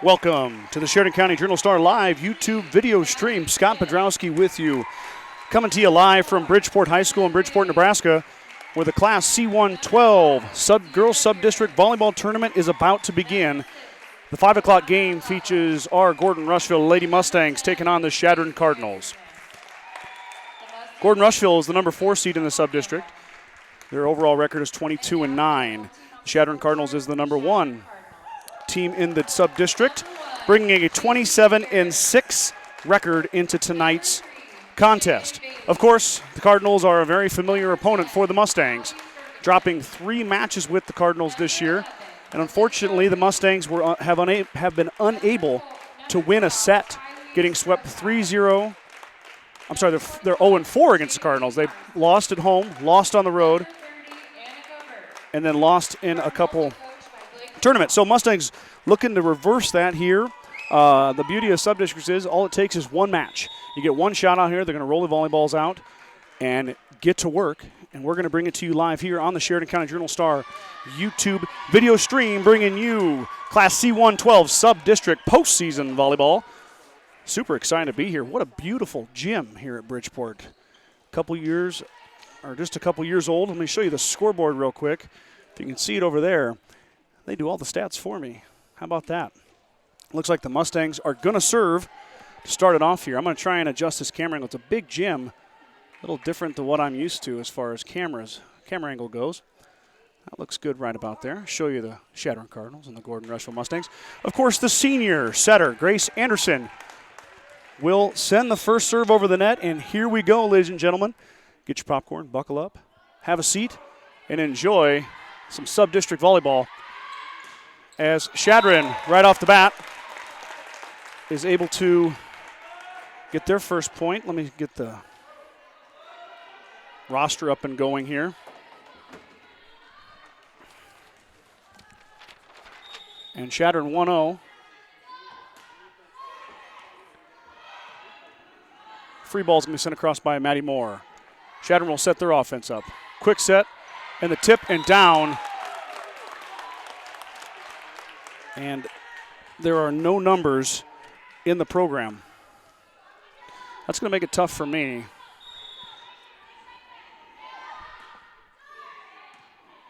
Welcome to the Sheridan County Journal-Star live YouTube video stream. Scott Podrowski with you, coming to you live from Bridgeport High School in Bridgeport, Nebraska, where the Class C112 Girls Sub-District Volleyball Tournament is about to begin. The 5 o'clock game features our Gordon-Rushville Lady Mustangs taking on the Chadron Cardinals. Gordon-Rushville is the number 4 seed in the sub-district. Their overall record is 22-9. The Chadron Cardinals is the number 1 team in the sub-district, bringing a 27-6 record into tonight's contest. Of course, the Cardinals are a very familiar opponent for the Mustangs, dropping 3 matches with the Cardinals this year, and unfortunately the Mustangs have been unable to win a set, getting swept 3-0. I'm sorry, they're 0-4 against the Cardinals. They lost at home, lost on the road, and then lost in a couple tournaments. So Mustangs looking to reverse that here. The beauty of sub-districts is all it takes is one match. You get one shot out here. They're going to roll the volleyballs out and get to work. And we're going to bring it to you live here on the Sheridan County Journal-Star YouTube video stream, bringing you Class C112 sub-district postseason volleyball. Super excited to be here. What a beautiful gym here at Bridgeport. Just a couple years old. Let me show you the scoreboard real quick. If you can see it over there, they do all the stats for me. How about that? Looks like the Mustangs are going to serve to start it off here. I'm going to try and adjust this camera angle. It's a big gym, a little different than what I'm used to as far as camera angle goes. That looks good right about there. Show you the Chadron Cardinals and the Gordon-Rushville Mustangs. Of course, the senior setter, Grace Anderson, will send the first serve over the net, and here we go, ladies and gentlemen. Get your popcorn, buckle up, have a seat, and enjoy some sub-district volleyball as Chadron, right off the bat, is able to get their first point. Let me get the roster up and going here. And Chadron 1-0. Free ball's going to be sent across by Maddie Moore. Chadron will set their offense up. Quick set, and the tip and down. And there are no numbers in the program. That's going to make it tough for me.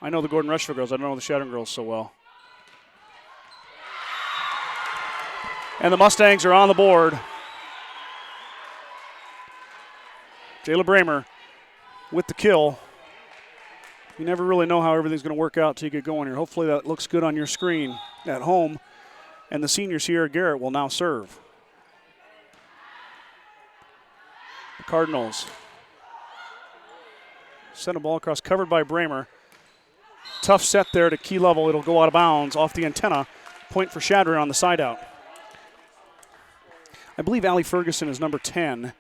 I know the Gordon-Rushville girls. I don't know the Chadron girls so well. And the Mustangs are on the board. Jayla Bramer with the kill. You never really know how everything's going to work out until you get going here. Hopefully that looks good on your screen at home. And the senior Sierra Garrett will now serve. The Cardinals send a ball across, covered by Bramer. Tough set there to key level. It'll go out of bounds off the antenna. Point for Chadron on the side out. I believe Allie Ferguson is number 10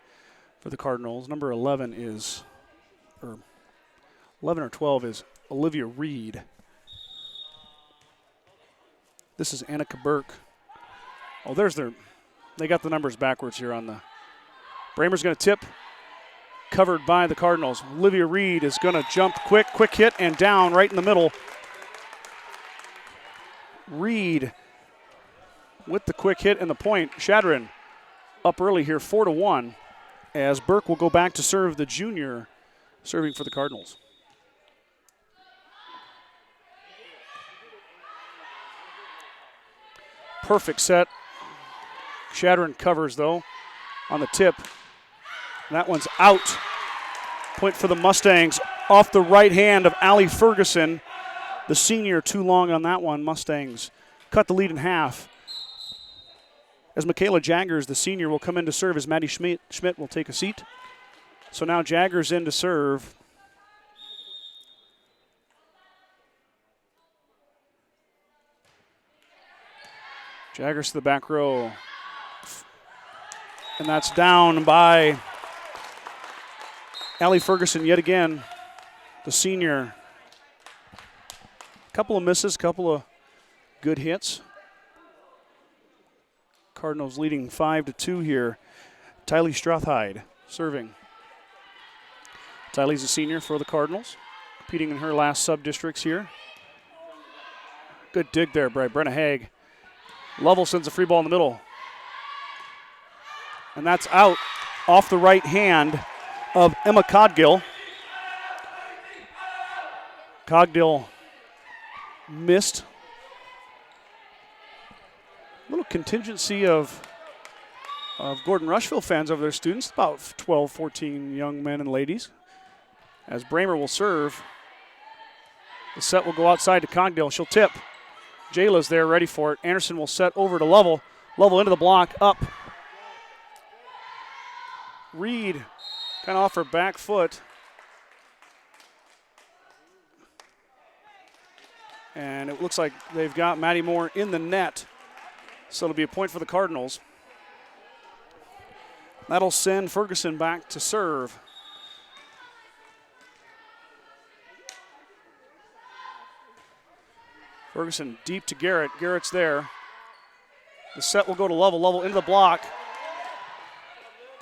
for the Cardinals. Number 11 is, or 11 or 12 is Olivia Reed. This is Annika Burke. Oh, they got the numbers backwards here on the. Bramer's going to tip, covered by the Cardinals. Olivia Reed is going to jump quick hit and down right in the middle. Reed with the quick hit and the point. Chadron up early here, 4-1, as Burke will go back to serve, the junior serving for the Cardinals. Perfect set. Chadron covers, though, on the tip. That one's out. Point for the Mustangs off the right hand of Allie Ferguson. The senior too long on that one. Mustangs cut the lead in half. As Michaela Jaggers, the senior, will come in to serve as Maddie Schmidt will take a seat. So now Jaggers in to serve. Jaggers to the back row. And that's down by Allie Ferguson yet again, the senior. Couple of misses, couple of good hits. Cardinals leading 5-2 here. Tylee Strathhide serving. Tylee's a senior for the Cardinals, competing in her last sub-districts here. Good dig there by Brenna Haig. Lovell sends a free ball in the middle. And that's out off the right hand of Emma Cogdill. Cogdill missed. A little contingency of Gordon-Rushville fans over their students, about 12, 14 young men and ladies. As Bramer will serve, the set will go outside to Cogdill. She'll tip. Jayla's there ready for it. Anderson will set over to Lovell. Lovell into the block, up. Reed kind of off her back foot. And it looks like they've got Maddie Moore in the net. So it'll be a point for the Cardinals. That'll send Ferguson back to serve. Ferguson deep to Garrett. Garrett's there. The set will go to Lovell. Lovell into the block.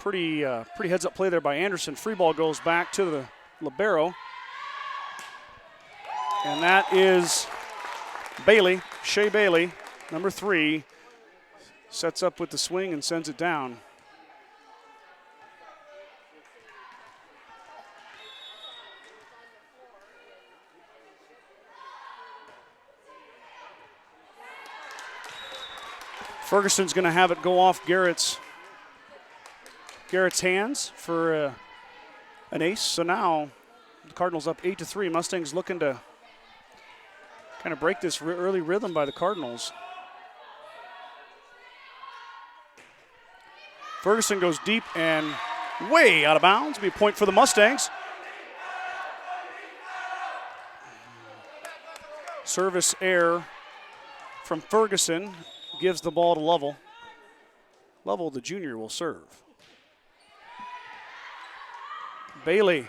Pretty heads-up play there by Anderson. Free ball goes back to the libero. And that is Bailey, Shea Bailey, number 3, sets up with the swing and sends it down. Ferguson's going to have it go off Garrett's hands for an ace. So now the Cardinals up 8-3. Mustangs looking to kind of break this early rhythm by the Cardinals. Ferguson goes deep and way out of bounds. It'll be a point for the Mustangs. Service error from Ferguson gives the ball to Lovell. Lovell, the junior, will serve. Bailey.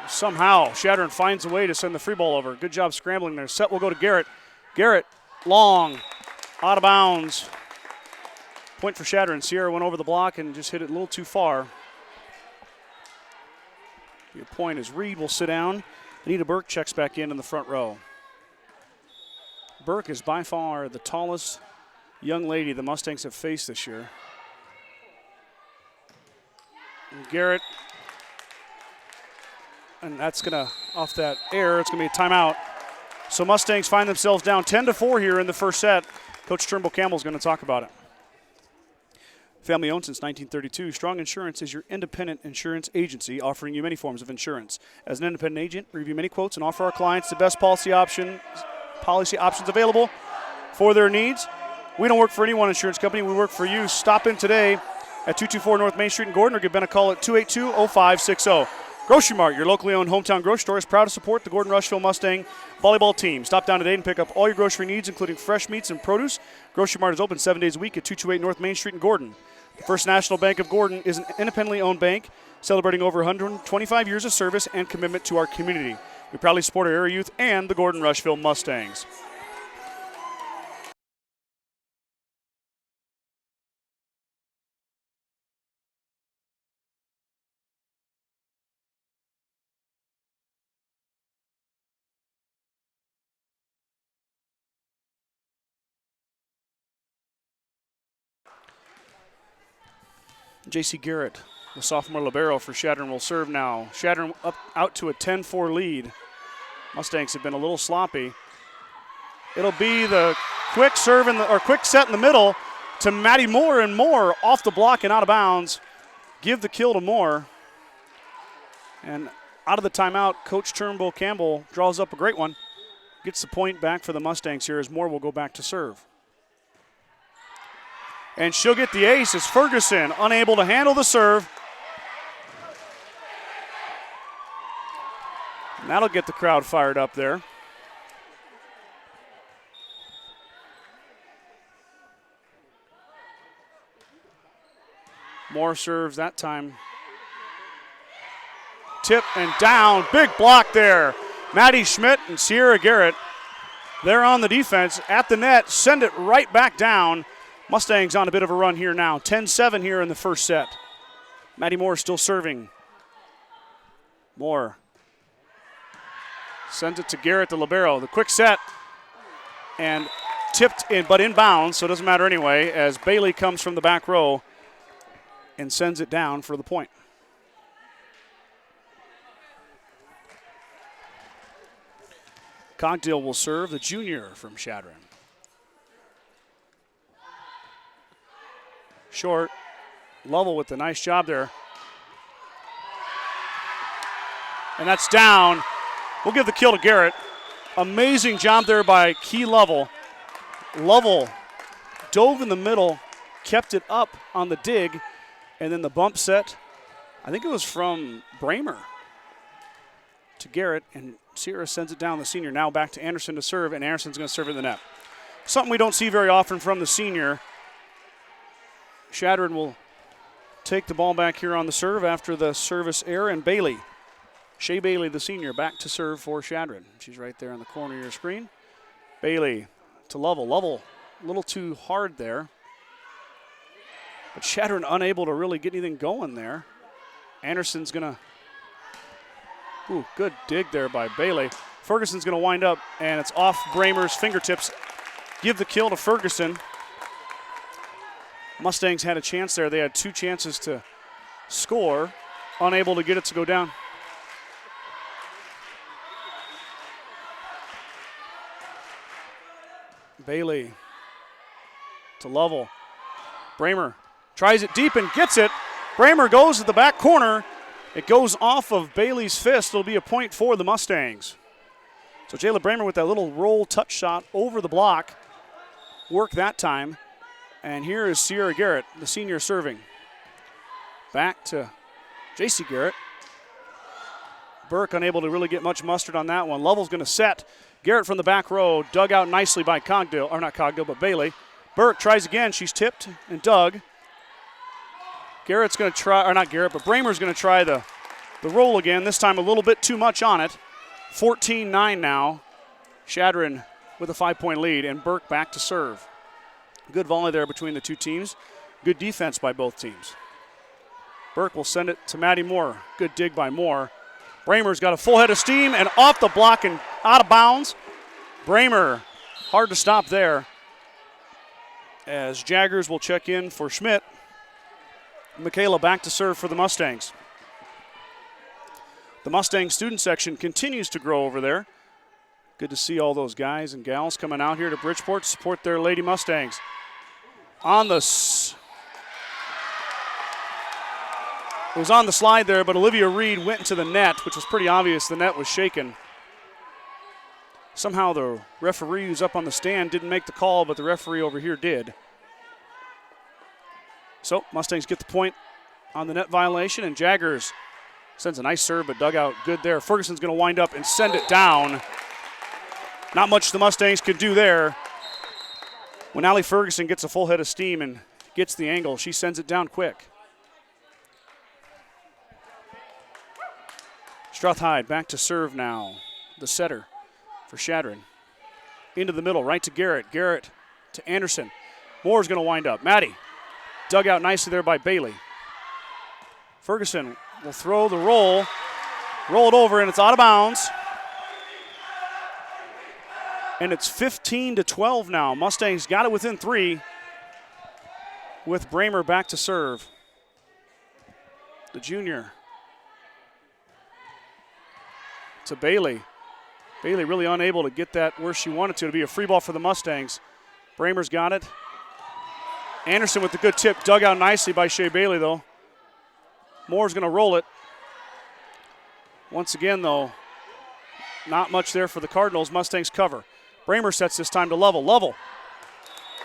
Somehow, Chadron finds a way to send the free ball over. Good job scrambling there. Set will go to Garrett. Garrett, long, out of bounds. Point for Chadron. Sierra went over the block and just hit it a little too far. Your point is Reed will sit down. Anita Burke checks back in the front row. Burke is by far the tallest young lady the Mustangs have faced this year. And Garrett, and that's going to, off that error, it's going to be a timeout. So Mustangs find themselves down 10-4 here in the first set. Coach Turnbull Campbell is going to talk about it. Family owned since 1932, Strong Insurance is your independent insurance agency offering you many forms of insurance. As an independent agent, we review many quotes and offer our clients the best policy options available for their needs. We don't work for any one insurance company. We work for you. Stop in today at 224 North Main Street in Gordon or give Ben a call at 282-0560. Grocery Mart, your locally owned hometown grocery store, is proud to support the Gordon-Rushville Mustang volleyball team. Stop down today and pick up all your grocery needs, including fresh meats and produce. Grocery Mart is open 7 days a week at 228 North Main Street in Gordon. The First National Bank of Gordon is an independently owned bank celebrating over 125 years of service and commitment to our community. We proudly support our area youth and the Gordon-Rushville Mustangs. J.C. Garrett, the sophomore libero for Chadron, will serve now. Chadron out to a 10-4 lead. Mustangs have been a little sloppy. It'll be the quick serve quick set in the middle to Maddie Moore, and Moore off the block and out of bounds. Give the kill to Moore. And out of the timeout, Coach Turnbull Campbell draws up a great one. Gets the point back for the Mustangs here as Moore will go back to serve. And she'll get the ace as Ferguson unable to handle the serve. And that'll get the crowd fired up there. Moore serves that time. Tip and down. Big block there. Maddie Schmidt and Sierra Garrett. They're on the defense at the net. Send it right back down. Mustangs on a bit of a run here now. 10-7 here in the first set. Maddie Moore still serving. Moore sends it to Garrett, the libero. The quick set. And tipped in, but in bounds, so it doesn't matter anyway, as Bailey comes from the back row and sends it down for the point. Cogdill will serve, the junior from Chadron. Short. Lovell with the nice job there. And that's down. We'll give the kill to Garrett. Amazing job there by Key Lovell. Lovell dove in the middle, kept it up on the dig, and then the bump set, I think it was from Bramer to Garrett, and Sierra sends it down the senior. Now back to Anderson to serve, and Anderson's going to serve in the net. Something we don't see very often from the senior. Chadron will take the ball back here on the serve after the service error, and Bailey. Shea Bailey, the senior, back to serve for Chadron. She's right there on the corner of your screen. Bailey to Lovell. Lovell a little too hard there. But Chadron unable to really get anything going there. Anderson's going to, ooh, good dig there by Bailey. Ferguson's going to wind up, and it's off Bramer's fingertips. Give the kill to Ferguson. Mustangs had a chance there. They had 2 chances to score. Unable to get it to go down. Bailey to Lovell. Bramer tries it deep and gets it. Bramer goes to the back corner. It goes off of Bailey's fist. It'll be a point for the Mustangs. So Jayla Bramer with that little roll touch shot over the block. Work that time. And here is Sierra Garrett, the senior, serving. Back to J.C. Garrett. Burke unable to really get much mustard on that one. Lovell's going to set. Garrett from the back row, dug out nicely by Cogdill, or not Cogdill, but Bailey. Burke tries again. She's tipped and dug. Garrett's going to try, or not Garrett, but Bramer's going to try the roll again. This time a little bit too much on it. 14-9 now. Chadron with a 5-point lead, and Burke back to serve. Good volley there between the two teams. Good defense by both teams. Burke will send it to Maddie Moore. Good dig by Moore. Bramer's got a full head of steam and off the block and out of bounds. Bramer, hard to stop there. As Jaggers will check in for Schmidt. Michaela back to serve for the Mustangs. The Mustang student section continues to grow over there. Good to see all those guys and gals coming out here to Bridgeport to support their Lady Mustangs. It was on the slide there, but Olivia Reed went into the net, which was pretty obvious the net was shaken. Somehow the referee who's up on the stand didn't make the call, but the referee over here did. So Mustangs get the point on the net violation, and Jaggers sends a nice serve, but dug out good there. Ferguson's going to wind up and send it down. Not much the Mustangs could do there. When Allie Ferguson gets a full head of steam and gets the angle, she sends it down quick. Strathhide back to serve now. The setter for Chadron. Into the middle, right to Garrett. Garrett to Anderson. Moore's going to wind up. Maddie dug out nicely there by Bailey. Ferguson will throw the roll. Roll it over, and it's out of bounds. And it's 15-12 now. Mustangs got it within 3 with Bramer back to serve. The junior to Bailey. Bailey really unable to get that where she wanted to. It'll be a free ball for the Mustangs. Bramer's got it. Anderson with the good tip. Dug out nicely by Shea Bailey, though. Moore's going to roll it. Once again, though, not much there for the Cardinals. Mustangs cover. Bramer sets this time to Lovell. Lovell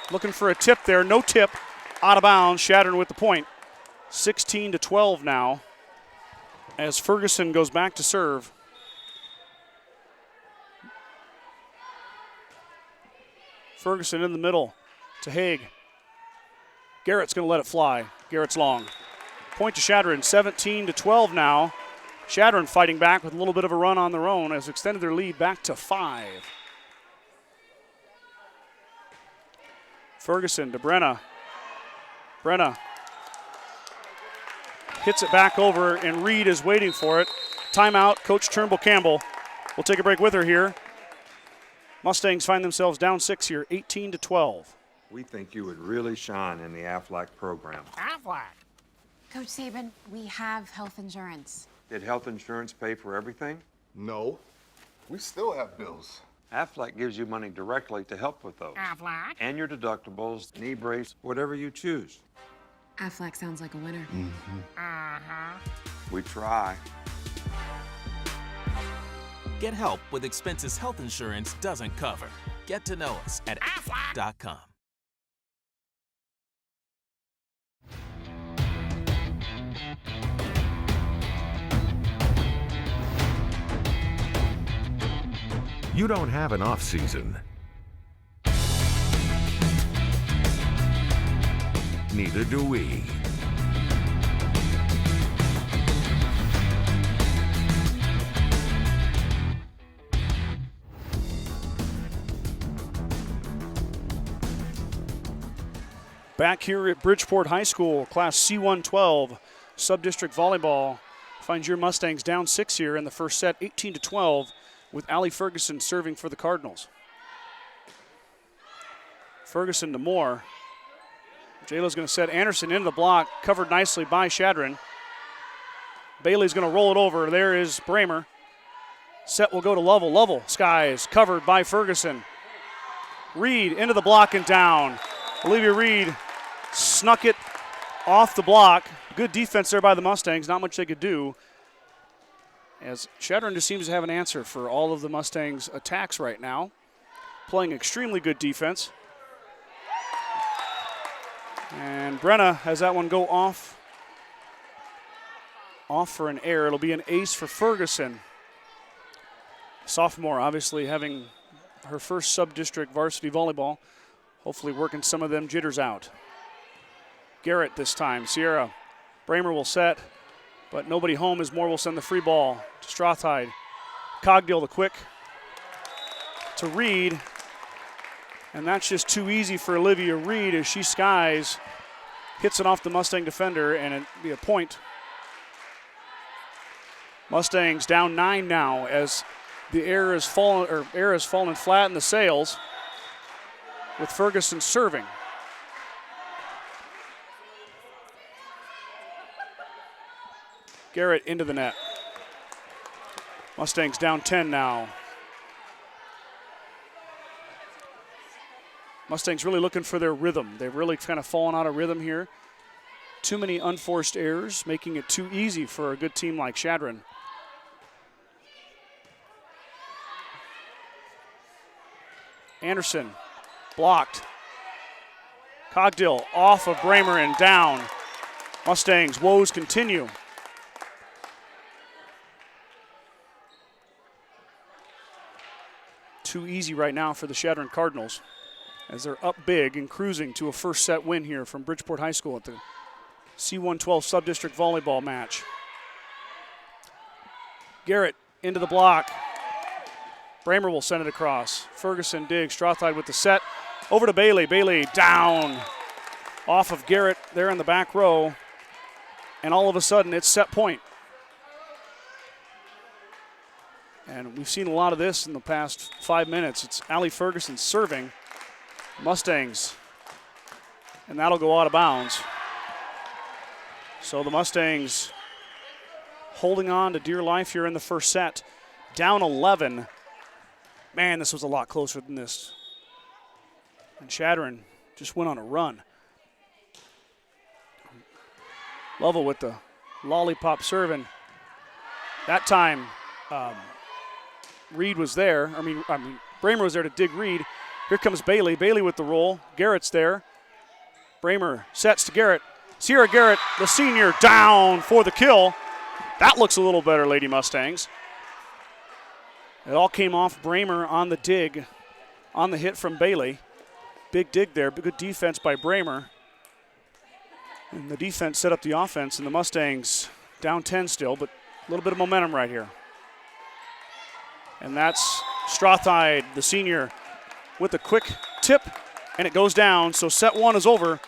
looking for a tip there. No tip. Out of bounds. Chadron with the point. 16-12 now as Ferguson goes back to serve. Ferguson in the middle to Haig. Garrett's going to let it fly. Garrett's long. Point to Chadron. 17-12 now. Chadron fighting back with a little bit of a run on their own has extended their lead back to 5. Ferguson to Brenna. Brenna hits it back over, and Reed is waiting for it. Timeout. Coach Turnbull Campbell will take a break with her here. Mustangs find themselves down 6 here, 18-12. We think you would really shine in the Aflac program. Aflac? Coach Saban, we have health insurance. Did health insurance pay for everything? No, we still have bills. Aflac gives you money directly to help with those. Aflac? And your deductibles, knee brace, whatever you choose. Aflac sounds like a winner. Uh-huh. We try. Get help with expenses health insurance doesn't cover. Get to know us at aflac.com. You don't have an off season. Neither do we. Back here at Bridgeport High School, Class C112, Sub-District Volleyball finds your Mustangs down 6 here in the first set, 18-12, with Allie Ferguson serving for the Cardinals. Ferguson to Moore. Jayla's going to set Anderson into the block, covered nicely by Chadron. Bailey's going to roll it over. There is Bramer. Set will go to Lovell. Lovell, skies, covered by Ferguson. Reed into the block and down. Olivia Reed snuck it off the block. Good defense there by the Mustangs. Not much they could do, as Chadron just seems to have an answer for all of the Mustangs' attacks right now. Playing extremely good defense. And Brenna has that one go off for an error. It'll be an ace for Ferguson. Sophomore, obviously having her first sub-district varsity volleyball. Hopefully working some of them jitters out. Garrett this time. Sierra. Bramer will set, but nobody home as Moore will send the free ball to Strathide. Cogdill the quick to Reed. And that's just too easy for Olivia Reed as she skies, hits it off the Mustang defender, and it'll be a point. Mustangs down 9 now as the air has fallen flat in the sails, with Ferguson serving. Garrett into the net. Mustangs down 10 now. Mustangs really looking for their rhythm. They've really kind of fallen out of rhythm here. Too many unforced errors, making it too easy for a good team like Chadron. Anderson blocked. Cogdill off of Bramer and down. Mustangs' woes continue. Too easy right now for the Chadron Cardinals, as they're up big and cruising to a first set win here from Bridgeport High School at the C112 Sub-District Volleyball match. Garrett into the block. Bramer will send it across. Ferguson digs. Strathide with the set. Over to Bailey. Bailey down off of Garrett there in the back row. And all of a sudden it's set point. And we've seen a lot of this in the past 5 minutes. It's Allie Ferguson serving. Mustangs. And that'll go out of bounds. So the Mustangs holding on to dear life here in the first set. Down 11. Man, this was a lot closer than this. And Chadron just went on a run. Lovell with the lollipop serving. That time, Reed was there. I mean, Bramer was there to dig Reed. Here comes Bailey. Bailey with the roll. Garrett's there. Bramer sets to Garrett. Sierra Garrett, the senior, down for the kill. That looks a little better, Lady Mustangs. It all came off Bramer on the dig, on the hit from Bailey. Big dig there, good defense by Bramer. And the defense set up the offense, and the Mustangs down 10 still, but a little bit of momentum right here. And that's Strathide, the senior, with a quick tip, and it goes down. So set one is over.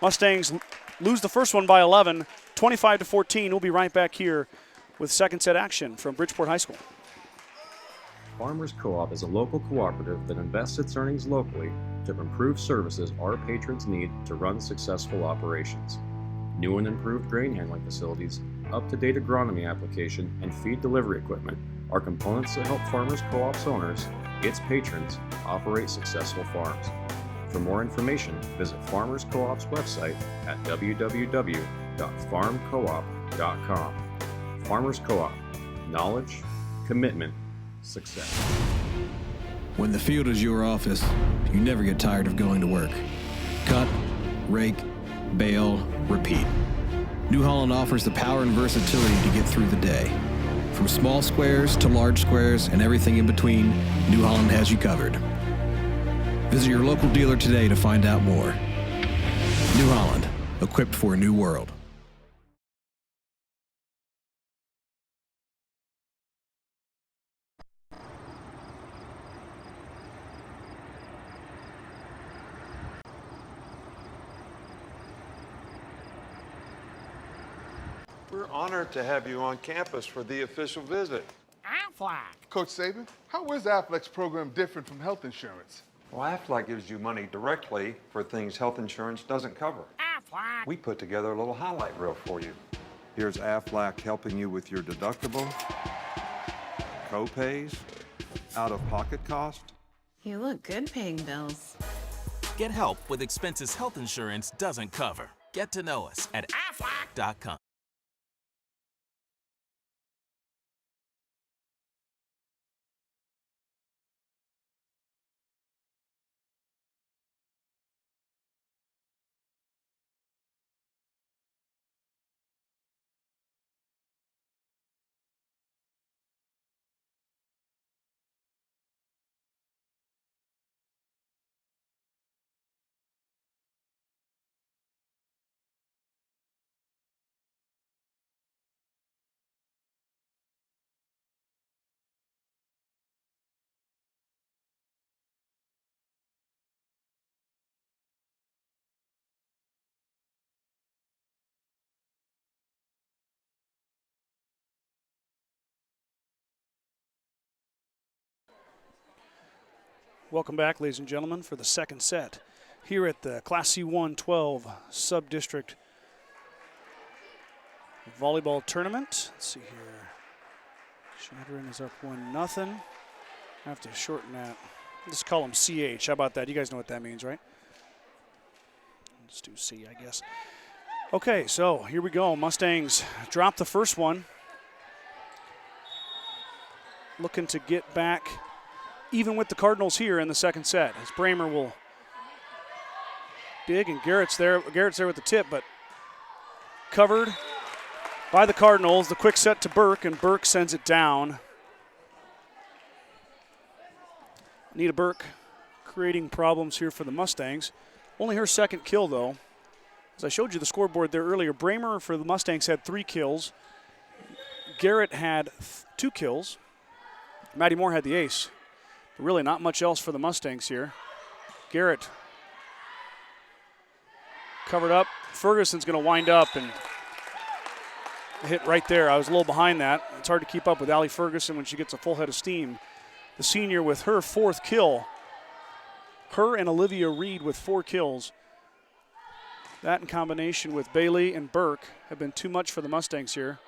Mustangs lose the first one by 11, 25-14. We'll be right back here with second set action from Bridgeport High School. Farmers Co-op is a local cooperative that invests its earnings locally to improve services our patrons need to run successful operations. New and improved grain handling facilities, up-to-date agronomy application, and feed delivery equipment are components that help Farmers Co-op's owners, its patrons, operate successful farms. For more information, visit Farmers Co-op's website at www.farmcoop.com. Farmers Co-op. Knowledge, commitment, success. When the field is your office, you never get tired of going to work. Cut, rake, bale, repeat. New Holland offers the power and versatility to get through the day. From small squares to large squares and everything in between, New Holland has you covered. Visit your local dealer today to find out more. New Holland, equipped for a new world. We're honored to have you on campus for the official visit. Aflac. Coach Saban, how is Aflac's program different from health insurance? Well, Aflac gives you money directly for things health insurance doesn't cover. Aflac. We put together a little highlight reel for you. Here's Aflac helping you with your deductible, co-pays, out-of-pocket cost. You look good paying bills. Get help with expenses health insurance doesn't cover. Get to know us at Aflac.com. Welcome back, ladies and gentlemen, for the second set here at the Class C1-12 Sub-District Volleyball Tournament. Let's see here. Chadron is up 1-0. I have to shorten that. Just call him CH. How about that? You guys know what that means, right? Let's do C, I guess. Okay, so here we go. Mustangs drop the first one. Looking to get back even with the Cardinals here in the second set, as Bramer will dig, and Garrett's there with the tip, but covered by the Cardinals. The quick set to Burke, and Burke sends it down. Anita Burke creating problems here for the Mustangs. Only her second kill, though. As I showed you the scoreboard there earlier, Bramer for the Mustangs had 3 kills. Garrett had 2 kills. Maddie Moore had the ace. Really not much else for the Mustangs here. Garrett covered up. Ferguson's going to wind up and hit right there. I was a little behind that. It's hard to keep up with Allie Ferguson when she gets a full head of steam. The senior with her 4th kill. Her and Olivia Reed with 4 kills. That in combination with Bailey and Burke have been too much for the Mustangs here.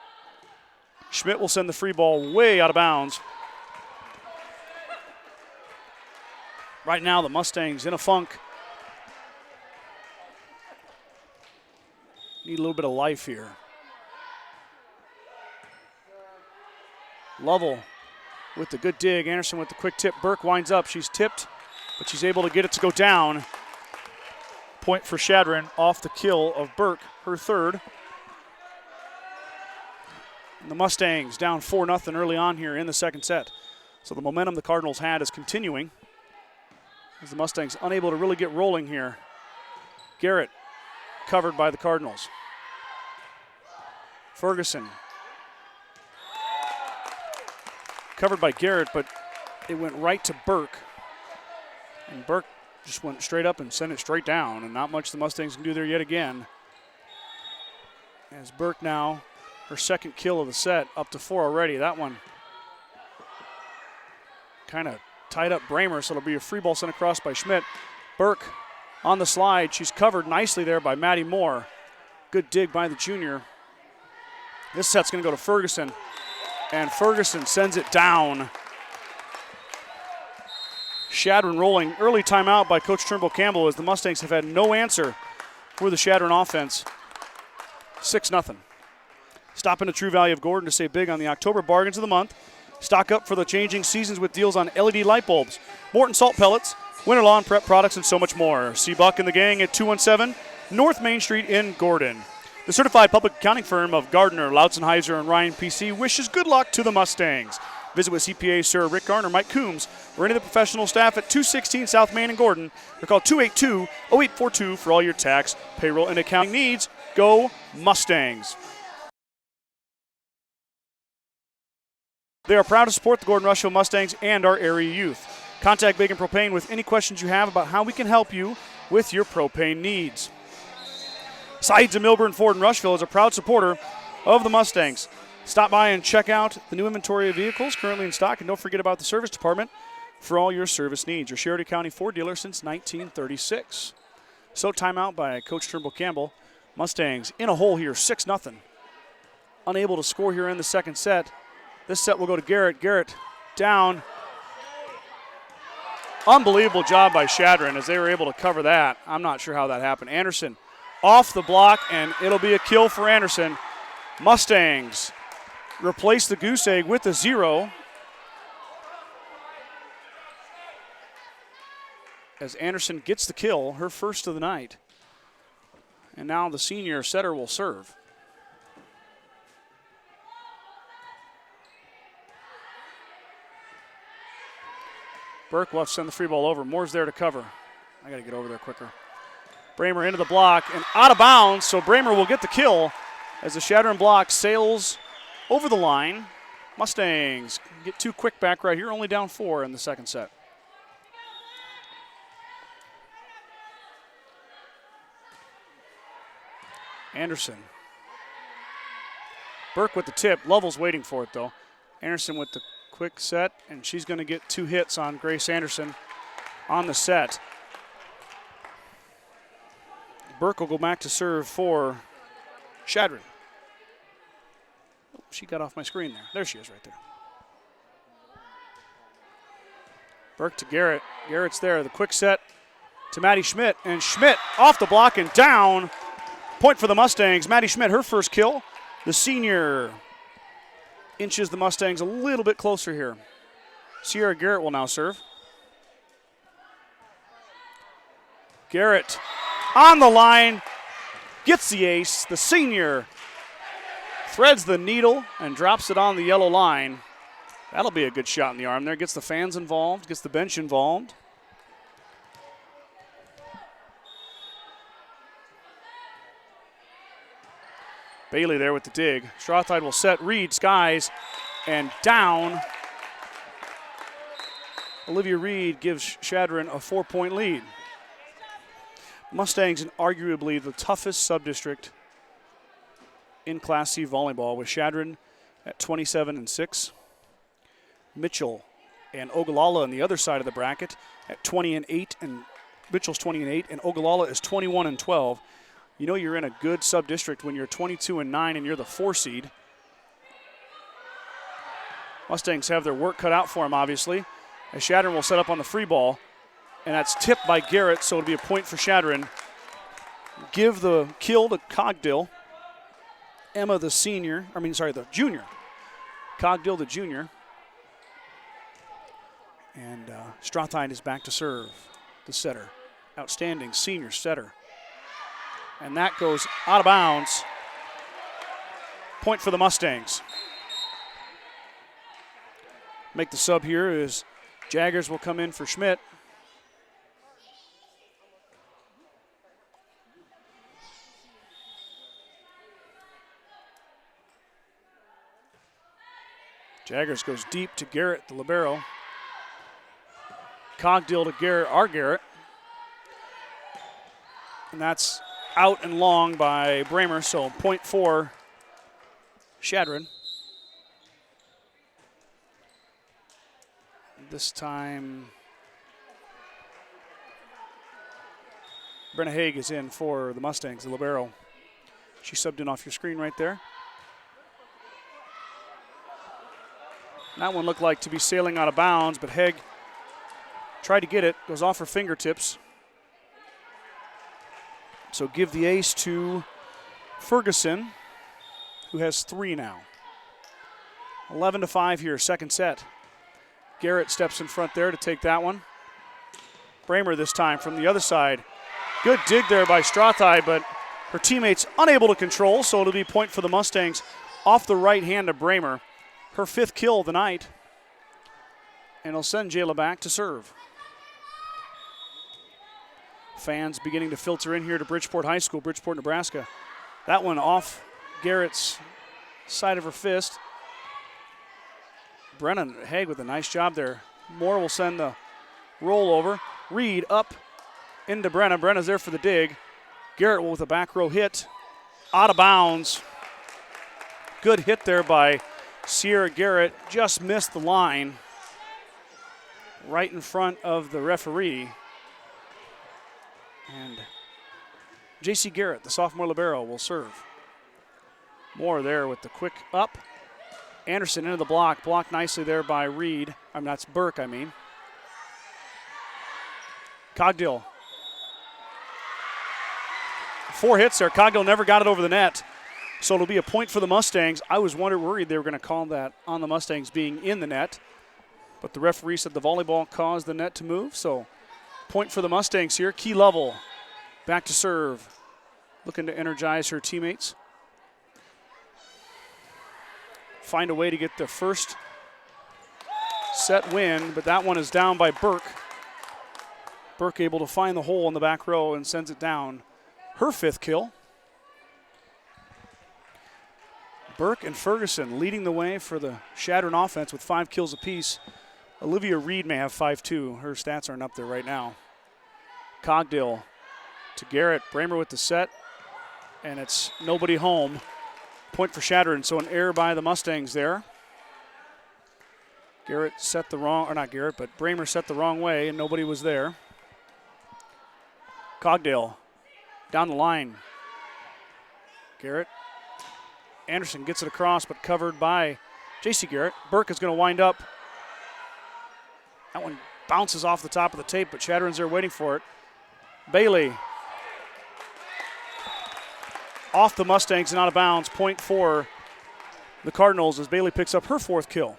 Schmidt will send the free ball way out of bounds. Right now, the Mustangs in a funk. Need a little bit of life here. Lovell with the good dig. Anderson with the quick tip. Burke winds up. She's tipped, but she's able to get it to go down. Point for Chadron off the kill of Burke, her 3rd. And the Mustangs down 4-0 early on here in the second set. So the momentum the Cardinals had is continuing, as the Mustangs unable to really get rolling here. Garrett covered by the Cardinals. Ferguson covered by Garrett, but it went right to Burke. And Burke just went straight up and sent it straight down, and not much the Mustangs can do there yet again. As Burke now, her 2nd kill of the set, up to 4 already. That one kind of tied up Bramer, so it'll be a free ball sent across by Schmidt. Burke on the slide. She's covered nicely there by Maddie Moore. Good dig by the junior. This set's going to go to Ferguson, and Ferguson sends it down. Chadron rolling. Early timeout by Coach Turnbull Campbell as the Mustangs have had no answer for the Chadron offense. 6-0. Stop into True Value of Gordon to save big on the October bargains of the month. Stock up for the changing seasons with deals on LED light bulbs, Morton salt pellets, winter lawn prep products, and so much more. See Buck and the gang at 217 North Main Street in Gordon. The certified public accounting firm of Gardner, Lautzenheiser, and Ryan PC wishes good luck to the Mustangs. Visit with CPA Sir Rick Garner, Mike Coombs, or any of the professional staff at 216 South Main in Gordon, or call 282-0842 for all your tax, payroll, and accounting needs. Go Mustangs. They are proud to support the Gordon-Rushville Mustangs and our area youth. Contact Bacon Propane with any questions you have about how we can help you with your propane needs. Sides of Milburn Ford in Rushville is a proud supporter of the Mustangs. Stop by and check out the new inventory of vehicles currently in stock, and don't forget about the service department for all your service needs. Your Sheridan County Ford dealer since 1936. So timeout by Coach Turnbull Campbell. Mustangs in a hole here, 6-0. Unable to score here in the second set. This set will go to Garrett. Garrett down. Unbelievable job by Chadron as they were able to cover that. I'm not sure how that happened. Anderson off the block, and it'll be a kill for Anderson. Mustangs replace the goose egg with a 0. As Anderson gets the kill, her first of the night. And now the senior setter will serve. Burke will have to send the free ball over. Moore's there to cover. I got to get over there quicker. Bramer into the block and out of bounds, so Bramer will get the kill as the Chadron block sails over the line. Mustangs get 2 quick back right here, only down 4 in the second set. Anderson. Burke with the tip. Lovell's waiting for it, though. Anderson with the quick set, and she's going to get 2 hits on Grace Anderson on the set. Burke will go back to serve for Chadron. Oh, she got off my screen there. There she is right there. Burke to Garrett. Garrett's there. The quick set to Maddie Schmidt, and Schmidt off the block and down. Point for the Mustangs. Maddie Schmidt, her first kill. The senior inches the Mustangs a little bit closer here. Sierra Garrett will now serve. Garrett on the line, gets the ace. The senior threads the needle and drops it on the yellow line. That'll be a good shot in the arm there. Gets the fans involved, gets the bench involved. Bailey there with the dig. Strawtide will set. Reed skies and down. Olivia Reed gives Chadron a 4-point lead. Mustangs in arguably the toughest sub-district in Class C volleyball, with Chadron at 27-6. Mitchell and Ogallala on the other side of the bracket at 20-8, and Mitchell's 20-8, and Ogallala is 21-12. You know you're in a good sub-district when you're 22-9 and you're the 4 seed. Mustangs have their work cut out for them, obviously, as Chadron will set up on the free ball. And that's tipped by Garrett, so it'll be a point for Chadron. Give the kill to Cogdill. Emma, the junior. Cogdill, the junior. And Strawtide is back to serve, the setter. Outstanding senior setter. And that goes out of bounds. Point for the Mustangs. Make the sub here is Jaggers will come in for Schmidt. Jaggers goes deep to Garrett, the libero. Cogdill to Garrett, our Garrett. And that's out and long by Bramer, so point for Chadron. The This time, Brenna Haig is in for the Mustangs, the libero. She subbed in off your screen right there. That one looked like to be sailing out of bounds, but Haig tried to get it, goes off her fingertips. So give the ace to Ferguson, who has 3 now. 11-5 here, second set. Garrett steps in front there to take that one. Bramer this time from the other side. Good dig there by Strathai, but her teammates unable to control, so it'll be point for the Mustangs off the right hand of Bramer. Her 5th kill of the night. And it'll send Jayla back to serve. Fans beginning to filter in here to Bridgeport High School, Bridgeport, Nebraska. That one off Garrett's side of her fist. Brennan Haig with a nice job there. Moore will send the roll over. Reed up into Brenna. Brenna's there for the dig. Garrett with a back row hit. Out of bounds. Good hit there by Sierra Garrett. Just missed the line. Right in front of the referee. And J.C. Garrett, the sophomore libero, will serve. Moore there with the quick up. Anderson into the block. Blocked nicely there by Reed. That's Burke, I mean. Cogdill. 4 hits there. Cogdill never got it over the net. So it'll be a point for the Mustangs. I was worried they were going to call that on the Mustangs being in the net. But the referee said the volleyball caused the net to move. So point for the Mustangs here. Key level. Back to serve. Looking to energize her teammates. Find a way to get the first set win, but that one is down by Burke. Burke able to find the hole in the back row and sends it down. Her 5th kill. Burke and Ferguson leading the way for the Chadron offense with 5 kills apiece. Olivia Reed may have 5 too. Her stats aren't up there right now. Cogdill to Garrett. Bramer with the set, and it's nobody home. Point for Chadron, so an error by the Mustangs there. Garrett set the wrong, or not Garrett, but Bramer set the wrong way, and nobody was there. Cogdale down the line. Garrett. Anderson gets it across, but covered by J.C. Garrett. Burke is going to wind up. That one bounces off the top of the tape, but Chadron's there waiting for it. Bailey. Off the Mustangs and out of bounds. Point for the Cardinals as Bailey picks up her 4th kill.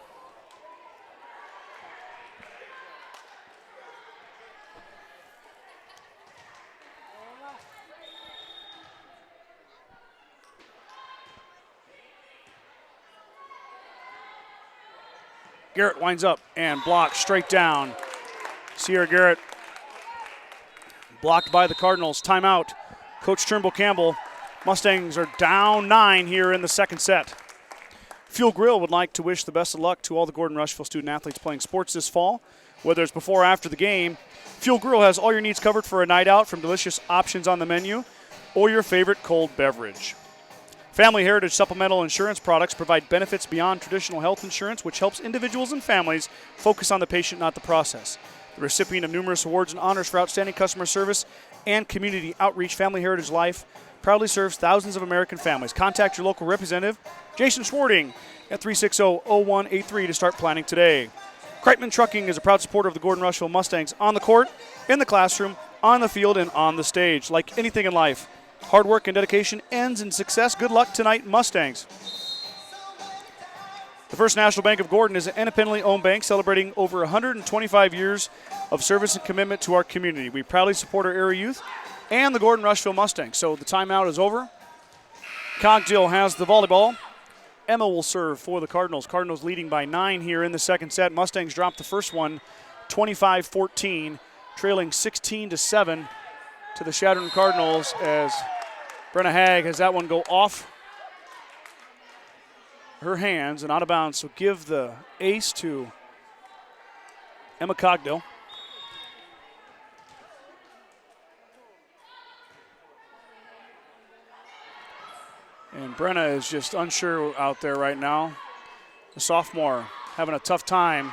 Garrett winds up and blocked straight down. Sierra Garrett blocked by the Cardinals. Timeout. Coach Turnbull Campbell. Mustangs are down 9 here in the second set. Fuel Grill would like to wish the best of luck to all the Gordon-Rushville student athletes playing sports this fall. Whether it's before or after the game, Fuel Grill has all your needs covered for a night out, from delicious options on the menu or your favorite cold beverage. Family Heritage Supplemental Insurance products provide benefits beyond traditional health insurance, which helps individuals and families focus on the patient, not the process. The recipient of numerous awards and honors for outstanding customer service and community outreach, Family Heritage Life proudly serves thousands of American families. Contact your local representative, Jason Schwarting, at 360-0183 to start planning today. Kreitman Trucking is a proud supporter of the Gordon-Rushville Mustangs on the court, in the classroom, on the field, and on the stage. Like anything in life, hard work and dedication ends in success. Good luck tonight, Mustangs. The First National Bank of Gordon is an independently owned bank celebrating over 125 years of service and commitment to our community. We proudly support our area youth and the Gordon-Rushville Mustangs. So the timeout is over. Cogdill has the volleyball. Emma will serve for the Cardinals. Cardinals leading by 9 here in the second set. Mustangs dropped the first one 25-14, trailing 16-7 to the Chadron Cardinals as Brenna Haig has that one go off her hands and out of bounds. So give the ace to Emma Cogdill. And Brenna is just unsure out there right now. The sophomore having a tough time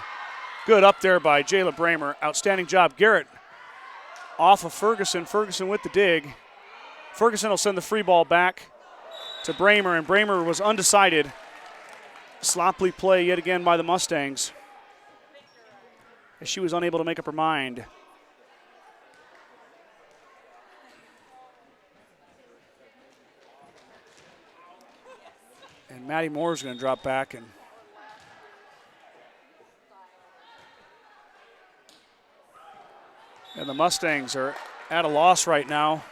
Good up there by Jayla Bramer. Outstanding job. Garrett off of Ferguson. Ferguson with the dig. Ferguson will send the free ball back to Bramer, and Bramer was undecided. Sloppy play yet again by the Mustangs, as she was unable to make up her mind. And Maddie Moore is going to drop back, and the Mustangs are at a loss right now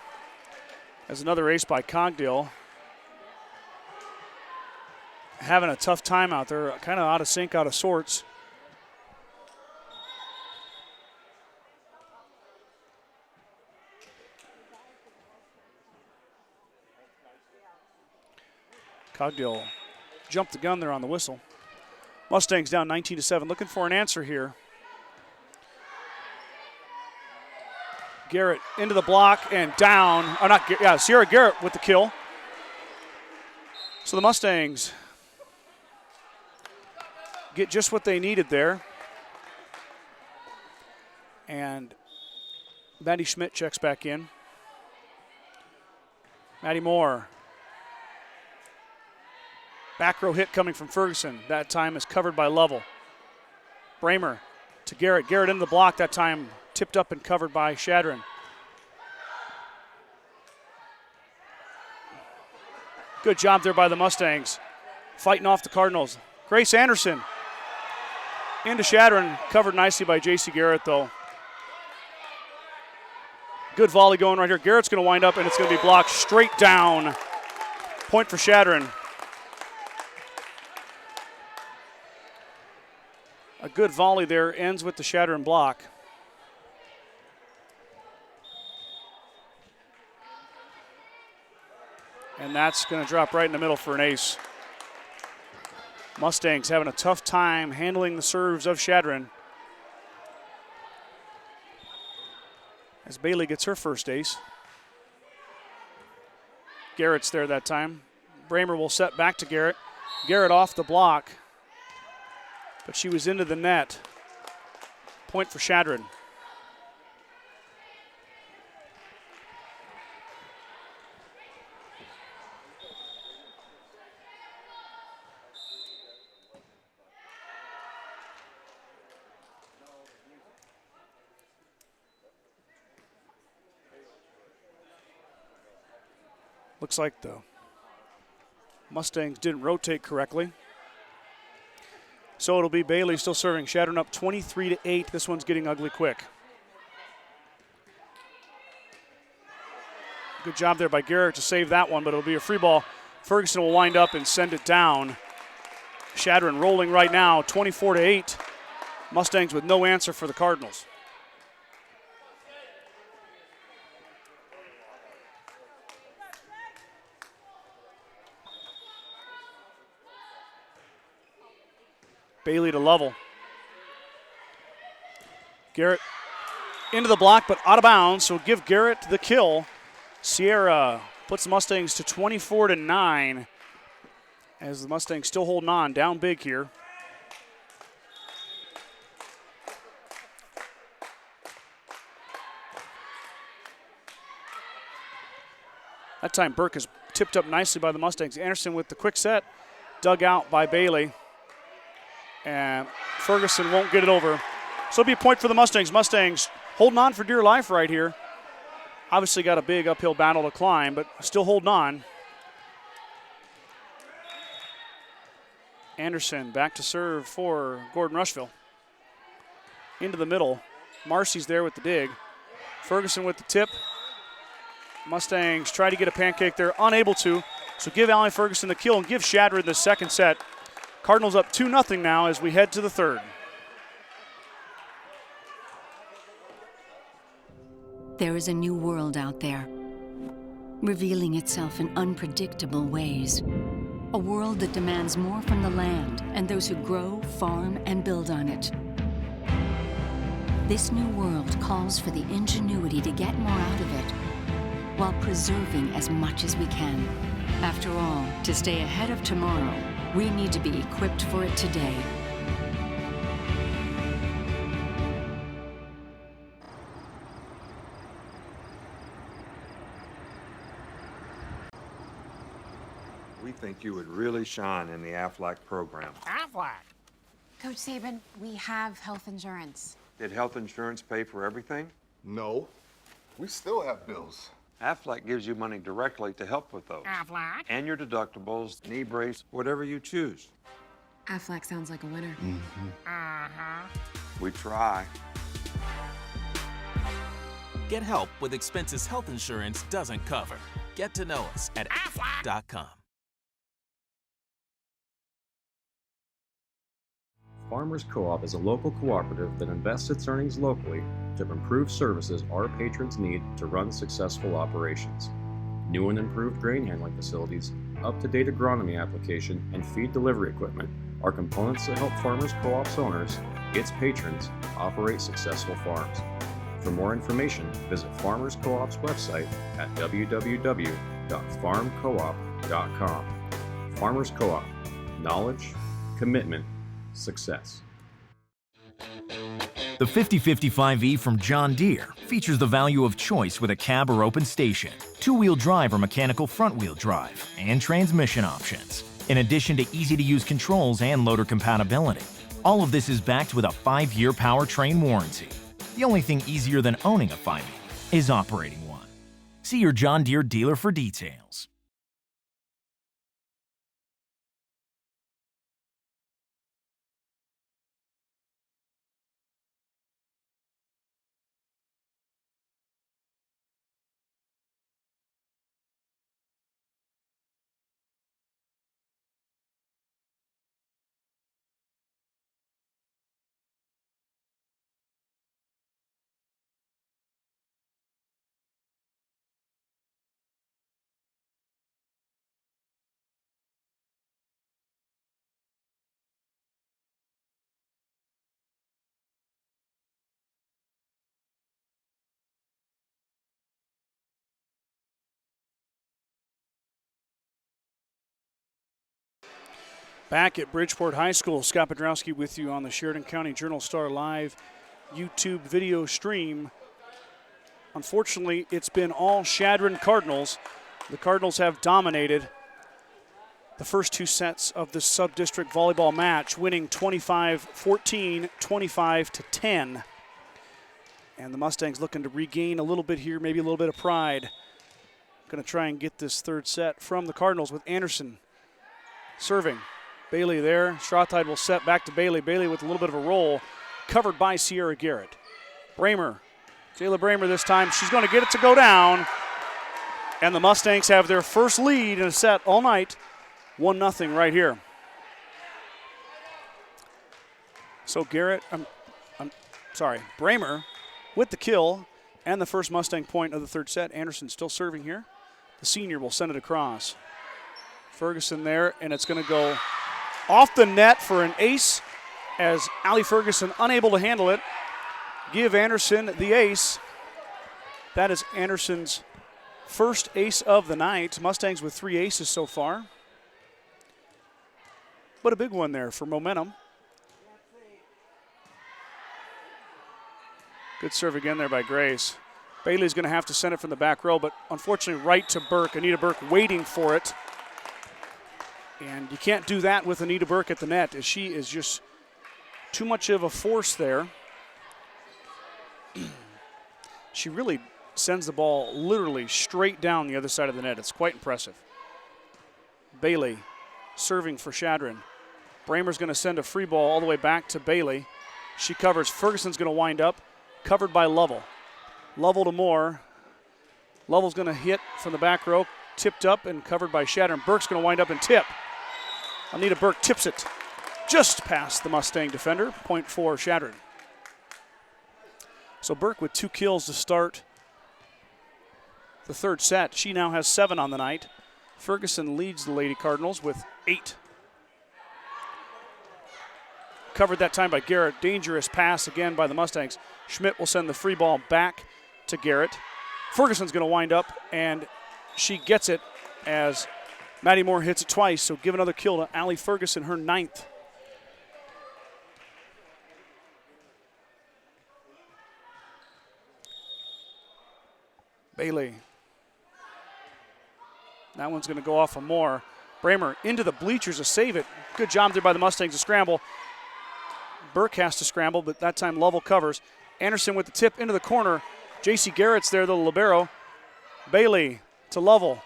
as another ace by Cogdill. Having a tough time out there, kind of out of sync, out of sorts. Cogdill jumped the gun there on the whistle. Mustangs down 19-7, looking for an answer here. Garrett into the block and down. Oh, Sierra Garrett with the kill. So the Mustangs get just what they needed there. And Maddie Schmidt checks back in. Maddie Moore. Back row hit coming from Ferguson. That time is covered by Lovell. Bramer to Garrett. Garrett into the block. That time tipped up and covered by Chadron. Good job there by the Mustangs. Fighting off the Cardinals. Grace Anderson into Chadron. Covered nicely by J.C. Garrett, though. Good volley going right here. Garrett's going to wind up, and it's going to be blocked straight down. Point for Chadron. A good volley there ends with the Chadron block. And that's going to drop right in the middle for an ace. Mustangs having a tough time handling the serves of Chadron, as Bailey gets her first ace. Garrett's there that time. Bramer will set back to Garrett. Garrett off the block, but she was into the net. Point for Chadron. Looks like the Mustangs didn't rotate correctly. So it'll be Bailey still serving. Chadron up 23-8. This one's getting ugly quick. Good job there by Garrett to save that one, but it'll be a free ball. Ferguson will wind up and send it down. Chadron rolling right now, 24-8. Mustangs with no answer for the Cardinals. Bailey to Lovell. Garrett into the block, but out of bounds, so give Garrett the kill. Sierra puts the Mustangs to 24-9, as the Mustangs still holding on, down big here. That time Burke is tipped up nicely by the Mustangs. Anderson with the quick set, dug out by Bailey. And Ferguson won't get it over. So it'll be a point for the Mustangs. Mustangs holding on for dear life right here. Obviously got a big uphill battle to climb, but still holding on. Anderson back to serve for Gordon-Rushville. Into the middle. Marcy's there with the dig. Ferguson with the tip. Mustangs try to get a pancake there, unable to. So give Allie Ferguson the kill and give Chadron the second set. Cardinals up 2-0 now as we head to the third. There is a new world out there, revealing itself in unpredictable ways. A world that demands more from the land and those who grow, farm, and build on it. This new world calls for the ingenuity to get more out of it, while preserving as much as we can. After all, to stay ahead of tomorrow, we need to be equipped for it today. We think you would really shine in the Aflac program. Aflac. Coach Saban, we have health insurance. Did health insurance pay for everything? No, we still have bills. Aflac gives you money directly to help with those. Aflac. And your deductibles, knee brace, whatever you choose. Aflac sounds like a winner. Uh-huh. We try. Get help with expenses health insurance doesn't cover. Get to know us at aflac.com. Farmers Co-op is a local cooperative that invests its earnings locally to improve services our patrons need to run successful operations. New and improved grain handling facilities, up-to-date agronomy application, and feed delivery equipment are components that help Farmers Co-op's owners, its patrons, operate successful farms. For more information, visit Farmers Co-op's website at www.farmcoop.com. Farmers Co-op. Knowledge, commitment, success. The 5055E from John Deere features the value of choice with a cab or open station, two-wheel drive or mechanical front-wheel drive, and transmission options. In addition to easy-to-use controls and loader compatibility. All of this is backed with a 5-year powertrain warranty. The only thing easier than owning a 5E is operating one. See your John Deere dealer for details. Back at Bridgeport High School, Scott Podrowski with you on the Sheridan County Journal-Star Live YouTube video stream. Unfortunately, it's been all Chadron Cardinals. The Cardinals have dominated the first two sets of the sub-district volleyball match, winning 25-14, 25-10. And the Mustangs looking to regain a little bit here, maybe a little bit of pride. Going to try and get this third set from the Cardinals with Anderson serving. Bailey there. Shrottide will set back to Bailey. Bailey with a little bit of a roll, covered by Sierra Garrett. Bramer. Jayla Bramer this time. She's going to get it to go down. And the Mustangs have their first lead in a set all night. 1-0 right here. So Garrett, Bramer with the kill and the first Mustang point of the third set. Anderson still serving here. The senior will send it across. Ferguson there, and it's going to go off the net for an ace as Allie Ferguson unable to handle it. Give Anderson the ace. That is Anderson's first ace of the night. Mustangs with 3 aces so far. But a big one there for momentum. Good serve again there by Grace. Bailey's going to have to send it from the back row, but unfortunately right to Burke. Anita Burke waiting for it. And you can't do that with Anita Burke at the net, as she is just too much of a force there. She really sends the ball literally straight down the other side of the net. It's quite impressive. Bailey serving for Chadron. Bramer's going to send a free ball all the way back to Bailey. She covers. Ferguson's going to wind up, covered by Lovell. Lovell to Moore. Lovell's going to hit from the back row, tipped up and covered by Chadron. Burke's going to wind up and tip. Anita Burke tips it just past the Mustang defender. Point for Chadron. So Burke with 2 kills to start the third set. She now has 7 on the night. Ferguson leads the Lady Cardinals with 8. Covered that time by Garrett. Dangerous pass again by the Mustangs. Schmidt will send the free ball back to Garrett. Ferguson's going to wind up, and she gets it as Maddie Moore hits it twice, so give another kill to Allie Ferguson, her 9th. Bailey. That one's going to go off of Moore. Bramer into the bleachers to save it. Good job there by the Mustangs to scramble. Burke has to scramble, but that time Lovell covers. Anderson with the tip into the corner. J.C. Garrett's there, the libero. Bailey to Lovell.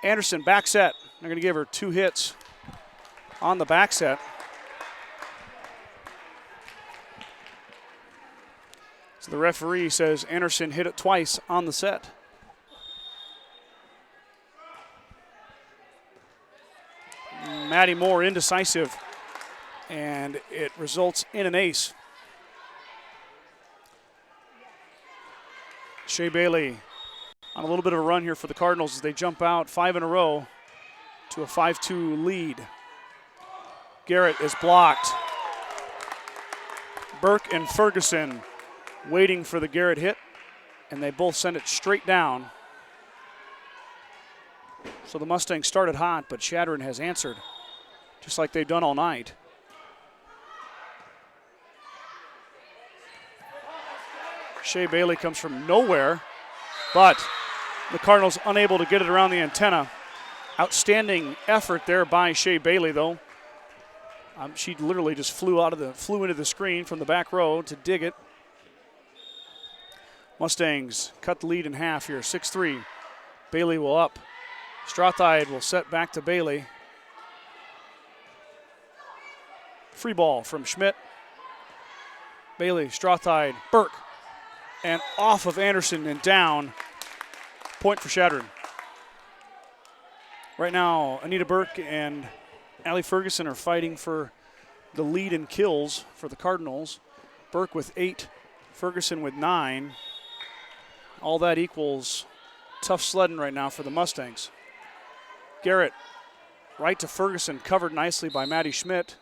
Anderson, back set. They're going to give her 2 hits on the back set. So the referee says Anderson hit it twice on the set. Maddie Moore indecisive, and it results in an ace. Shea Bailey on a little bit of a run here for the Cardinals as they jump out 5 in a row to a 5-2 lead. Garrett is blocked. Burke and Ferguson waiting for the Garrett hit, and they both send it straight down. So the Mustangs started hot, but Chadron has answered, just like they've done all night. Shea Bailey comes from nowhere, but the Cardinals unable to get it around the antenna. Outstanding effort there by Shea Bailey, though. She literally just flew into the screen from the back row to dig it. Mustangs cut the lead in half here, 6-3. Bailey will up. Strawthide will set back to Bailey. Free ball from Schmidt. Bailey, Strawthide, Burke, and off of Anderson and down. Point for Chadron. Right now, Anita Burke and Allie Ferguson are fighting for the lead in kills for the Cardinals. Burke with 8, Ferguson with 9. All that equals tough sledding right now for the Mustangs. Garrett, right to Ferguson, covered nicely by Maddie Schmidt.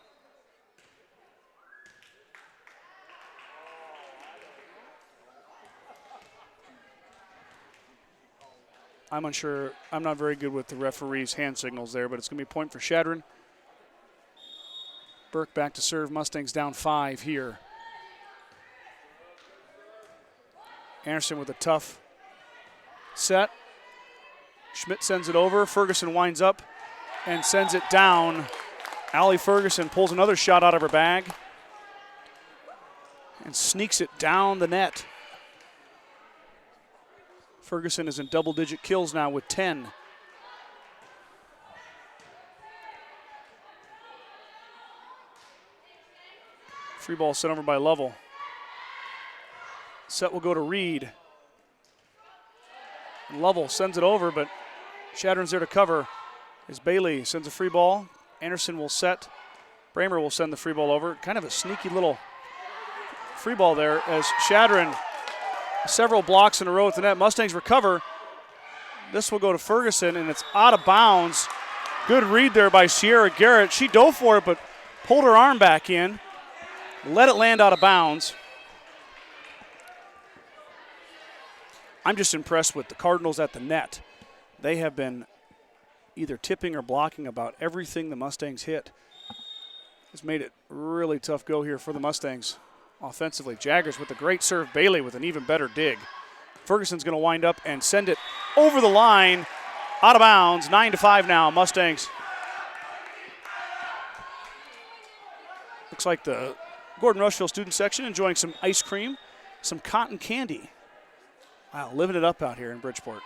I'm unsure. I'm not very good with the referee's hand signals there, but it's going to be a point for Chadron. Burke back to serve. Mustangs down 5 here. Anderson with a tough set. Schmidt sends it over. Ferguson winds up and sends it down. Allie Ferguson pulls another shot out of her bag and sneaks it down the net. Ferguson is in double-digit kills now with 10. Free ball sent over by Lovell. Set will go to Reed. And Lovell sends it over, but Chadron's there to cover. As Bailey sends a free ball. Anderson will set. Bramer will send the free ball over. Kind of a sneaky little free ball there as Chadron several blocks in a row at the net. Mustangs recover. This will go to Ferguson, and it's out of bounds. Good read there by Sierra Garrett. She dove for it, but pulled her arm back in. Let it land out of bounds. I'm just impressed with the Cardinals at the net. They have been either tipping or blocking about everything the Mustangs hit. It's made it really tough go here for the Mustangs offensively. Jaggers with a great serve. Bailey with an even better dig. Ferguson's going to wind up and send it over the line. Out of bounds. 9-5 now. Mustangs. Looks like the Gordon-Rushville student section enjoying some ice cream, some cotton candy. Wow, living it up out here in Bridgeport.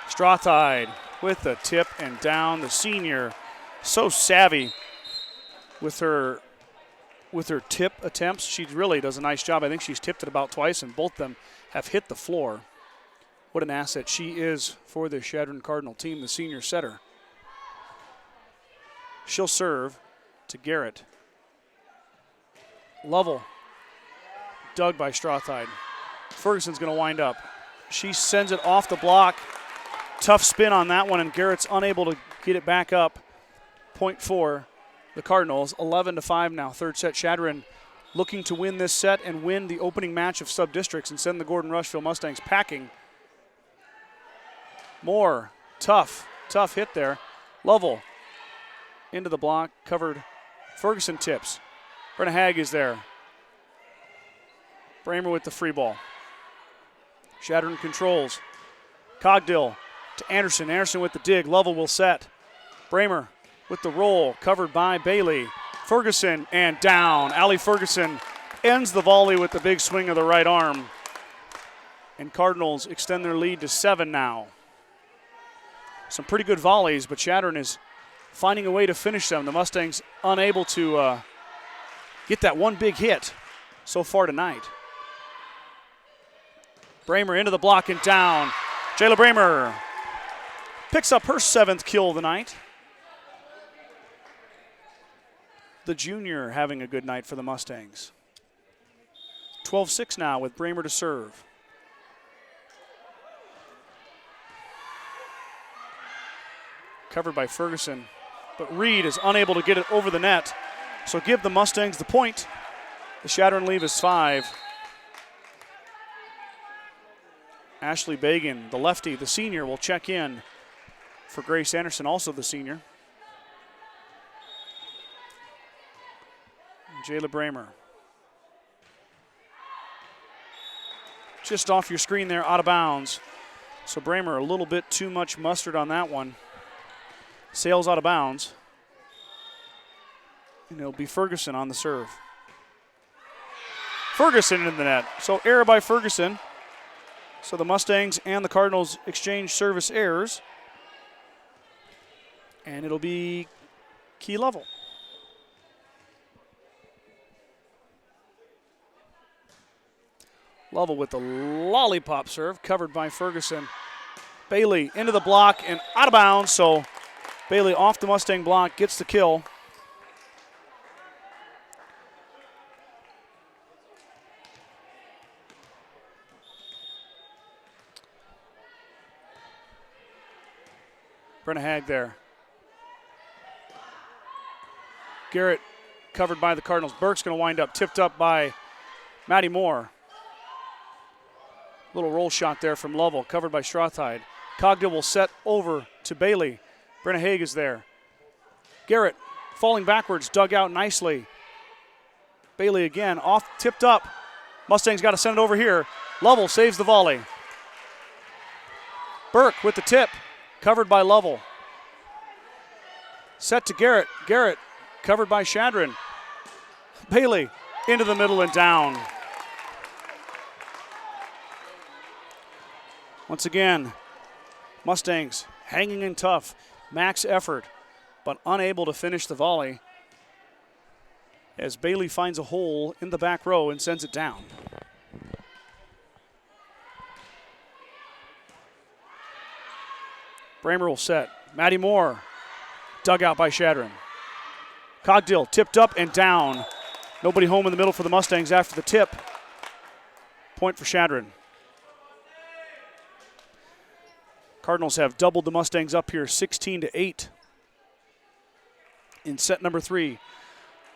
Strawthide with the tip and down. The senior so savvy with her tip attempts. She really does a nice job. I think she's tipped it about twice, and both of them have hit the floor. What an asset she is for the Chadron Cardinal team, the senior setter. She'll serve to Garrett. Lovell, dug by Strawthide. Ferguson's going to wind up. She sends it off the block. Tough spin on that one, and Garrett's unable to get it back up. Point for the Cardinals. 11-5 now. Third set. Chadron looking to win this set and win the opening match of sub-districts and send the Gordon-Rushville Mustangs packing. Moore, tough hit there. Lovell into the block, covered. Ferguson tips. Brenna Hagg is there. Bramer with the free ball. Chadron controls. Cogdill to Anderson. Anderson with the dig. Lovell will set. Bramer with the roll, covered by Bailey. Ferguson and down. Allie Ferguson ends the volley with the big swing of the right arm. And Cardinals extend their lead to 7 now. Some pretty good volleys, but Chadron is finding a way to finish them. The Mustangs unable to get that one big hit so far tonight. Bramer into the block and down. Jayla Bramer picks up her 7th kill of the night. The junior having a good night for the Mustangs. 12-6 now with Bramer to serve. Covered by Ferguson, but Reed is unable to get it over the net. So give the Mustangs the point. The Chadron lead is 5. Ashley Bagan, the lefty, the senior, will check in for Grace Anderson, also the senior. Jayla Bramer. Just off your screen there, out of bounds. So Bramer, a little bit too much mustard on that one. Sails out of bounds. And it'll be Ferguson on the serve. Ferguson in the net. So error by Ferguson. So the Mustangs and the Cardinals exchange service errors. And it'll be Key Lovell. Lovell with the lollipop serve, covered by Ferguson. Bailey into the block and out of bounds, so Bailey off the Mustang block, gets the kill. Brenna Hag there. Garrett covered by the Cardinals. Burke's going to wind up tipped up by Maddie Moore. Little roll shot there from Lovell, covered by Strawtide. Cogdill will set over to Bailey. Brenna Haig is there. Garrett falling backwards, dug out nicely. Bailey again, off, tipped up. Mustangs got to send it over here. Lovell saves the volley. Burke with the tip, covered by Lovell. Set to Garrett. Garrett covered by Chadron. Bailey into the middle and down. Once again, Mustangs hanging in tough, max effort, but unable to finish the volley as Bailey finds a hole in the back row and sends it down. Bramer will set. Maddie Moore, dug out by Chadron. Cogdill tipped up and down. Nobody home in the middle for the Mustangs after the tip. Point for Chadron. Cardinals have doubled the Mustangs up here, 16-8 in set number 3.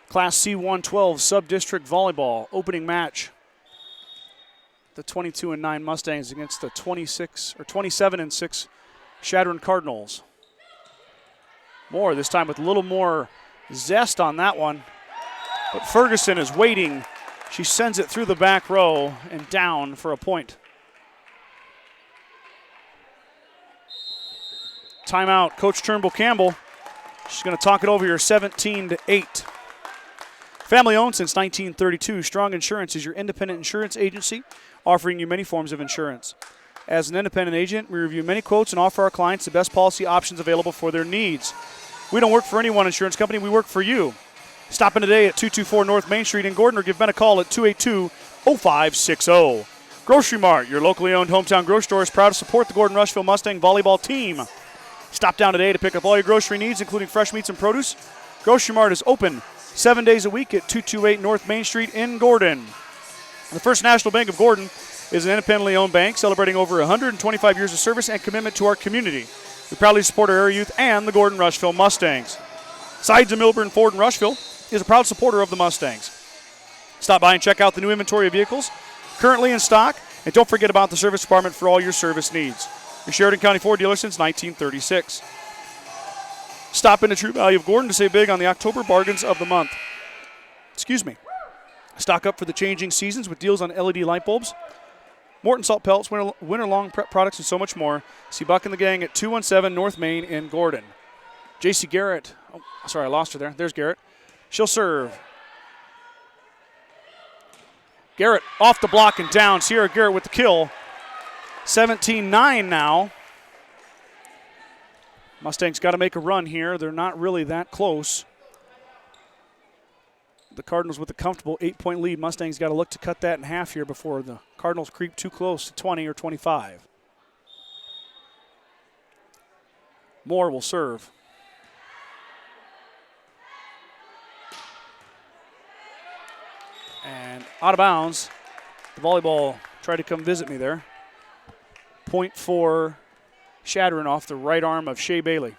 Class C112 Sub-District Volleyball opening match. The 22-9 Mustangs against the 27-6 Chadron Cardinals. Moore this time with a little more zest on that one, but Ferguson is waiting. She sends it through the back row and down for a point. Timeout, Coach Turnbull Campbell. She's going to talk it over here, 17-8. Family owned since 1932, Strong Insurance is your independent insurance agency offering you many forms of insurance. As an independent agent, we review many quotes and offer our clients the best policy options available for their needs. We don't work for any one insurance company, we work for you. Stop in today at 224 North Main Street in Gordon or give Ben a call at 282-0560. Grocery Mart, your locally owned hometown grocery store, is proud to support the Gordon-Rushville Mustang volleyball team. Stop down today to pick up all your grocery needs, including fresh meats and produce. Grocery Mart is open 7 days a week at 228 North Main Street in Gordon. The First National Bank of Gordon is an independently owned bank celebrating over 125 years of service and commitment to our community. We proudly support our area youth and the Gordon-Rushville Mustangs. Sides of Milburn, Ford, and Rushville is a proud supporter of the Mustangs. Stop by and check out the new inventory of vehicles currently in stock, and don't forget about the service department for all your service needs. Your Sheridan County Ford dealer since 1936. Stop in the True Value of Gordon to save big on the October bargains of the month. Stock up for the changing seasons with deals on LED light bulbs. Morton Salt Pellets, Winter Long Prep Products, and so much more. See Buck and the gang at 217 North Main in Gordon. J.C. Garrett. Oh, sorry, I lost her there. There's Garrett. She'll serve. Garrett off the block and down. Sierra Garrett with the kill. 17-9 now. Mustangs got to make a run here. They're not really that close. The Cardinals with a comfortable 8-point lead. Mustangs got to look to cut that in half here before the Cardinals creep too close to 20 or 25. Moore will serve. And out of bounds. The volleyball tried to come visit me there. Point for Chadron off the right arm of Shea Bailey.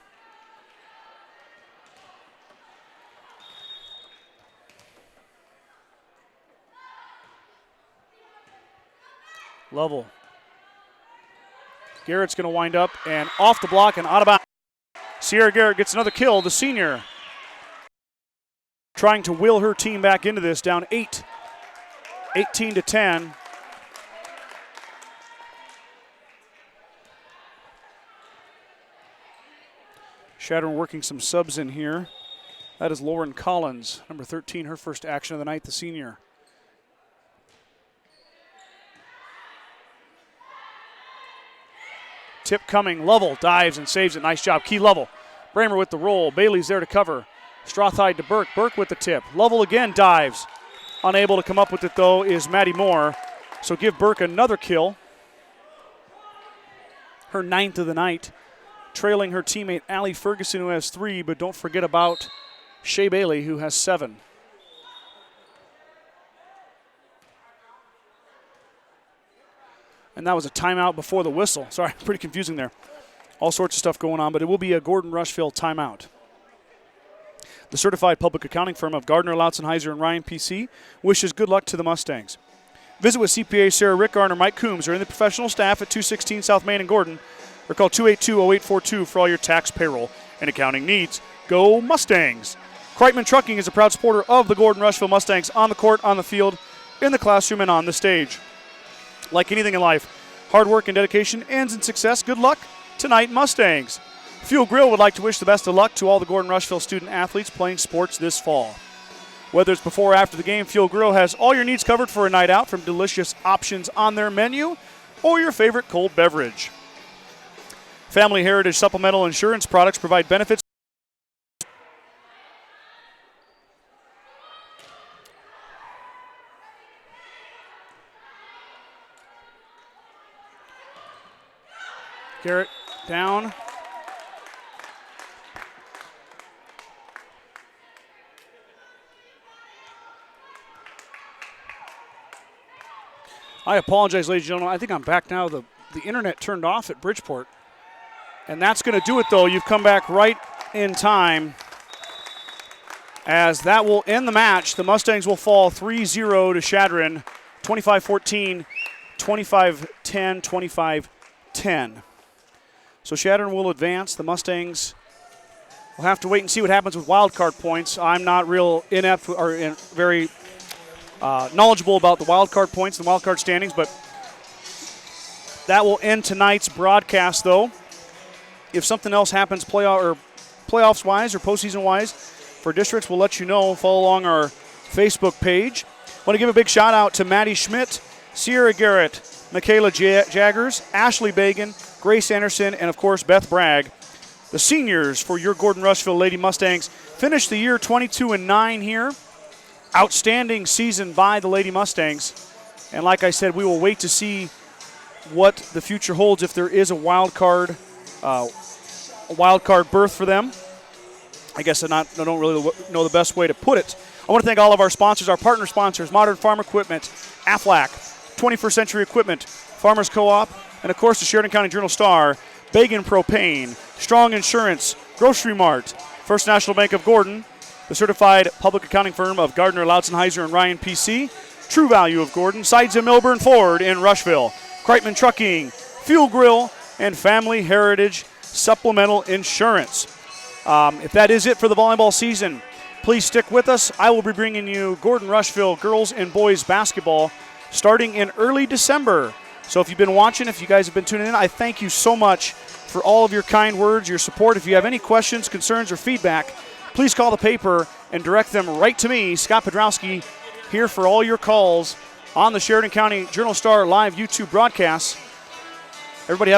Level. Garrett's going to wind up and off the block and out of bounds. Sierra Garrett gets another kill, the senior. Trying to will her team back into this, down 8. 18-10. Chadron working some subs in here. That is Lauren Collins, number 13, her first action of the night, the senior. Tip coming, Lovell dives and saves it. Nice job, Key Lovell. Bramer with the roll. Bailey's there to cover. Strathide to Burke. Burke with the tip. Lovell again dives. Unable to come up with it, though, is Maddie Moore. So give Burke another kill. Her 9th of the night. Trailing her teammate Allie Ferguson, who has 3, but don't forget about Shea Bailey, who has 7. And that was a timeout before the whistle. Sorry, pretty confusing there. All sorts of stuff going on, but it will be a Gordon-Rushville timeout. The certified public accounting firm of Gardner, Lautzenheiser, and Ryan PC wishes good luck to the Mustangs. Visit with CPA Sarah Rickgarn or Mike Coombs or in the professional staff at 216 South Main in Gordon, or call 282-0842 for all your tax, payroll, and accounting needs. Go Mustangs! Kreitman Trucking is a proud supporter of the Gordon-Rushville Mustangs on the court, on the field, in the classroom, and on the stage. Like anything in life, hard work and dedication ends in success. Good luck tonight, Mustangs. Fuel Grill would like to wish the best of luck to all the Gordon-Rushville student athletes playing sports this fall. Whether it's before or after the game, Fuel Grill has all your needs covered for a night out, from delicious options on their menu or your favorite cold beverage. Family Heritage Supplemental Insurance products provide benefits. Garrett down. I apologize, ladies and gentlemen. I think I'm back now. The internet turned off at Bridgeport. And that's going to do it, though. You've come back right in time, as that will end the match. The Mustangs will fall 3-0 to Chadron, 25-14, 25-10, 25-10. So Chadron will advance. The Mustangs will have to wait and see what happens with wild card points. I'm not real inept or very knowledgeable about the wild card points and wild card standings, but that will end tonight's broadcast, though. If something else happens playoffs-wise or postseason-wise for districts, we'll let you know. Follow along our Facebook page. I want to give a big shout-out to Maddie Schmidt, Sierra Garrett, Michaela Jaggers, Ashley Bagan, Grace Anderson, and, of course, Beth Bragg. The seniors for your Gordon-Rushville Lady Mustangs finished the year 22-9 here. Outstanding season by the Lady Mustangs. And like I said, we will wait to see what the future holds if there is a wild card berth for them. I guess I don't really know the best way to put it. I want to thank all of our sponsors, our partner sponsors, Modern Farm Equipment, Aflac, 21st Century Equipment, Farmers Co-op, and of course the Sheridan County Journal-Star, Bagan Propane, Strong Insurance, Grocery Mart, First National Bank of Gordon, the certified public accounting firm of Gardner, Lautzenheiser, and Ryan PC, True Value of Gordon, Sides of Milburn Ford in Rushville, Kreitman Trucking, Fuel Grill, and Family Heritage Supplemental Insurance. If that is it for the volleyball season, please stick with us. I will be bringing you Gordon-Rushville girls and boys basketball starting in early December So if you've been watching, if you guys have been tuning in, I thank you so much for all of your kind words, your support. If you have any questions, concerns, or feedback, please call the paper and direct them right to me, Scott Podrowski, here for all your calls on the Sheridan County Journal-Star live YouTube broadcast. Everybody have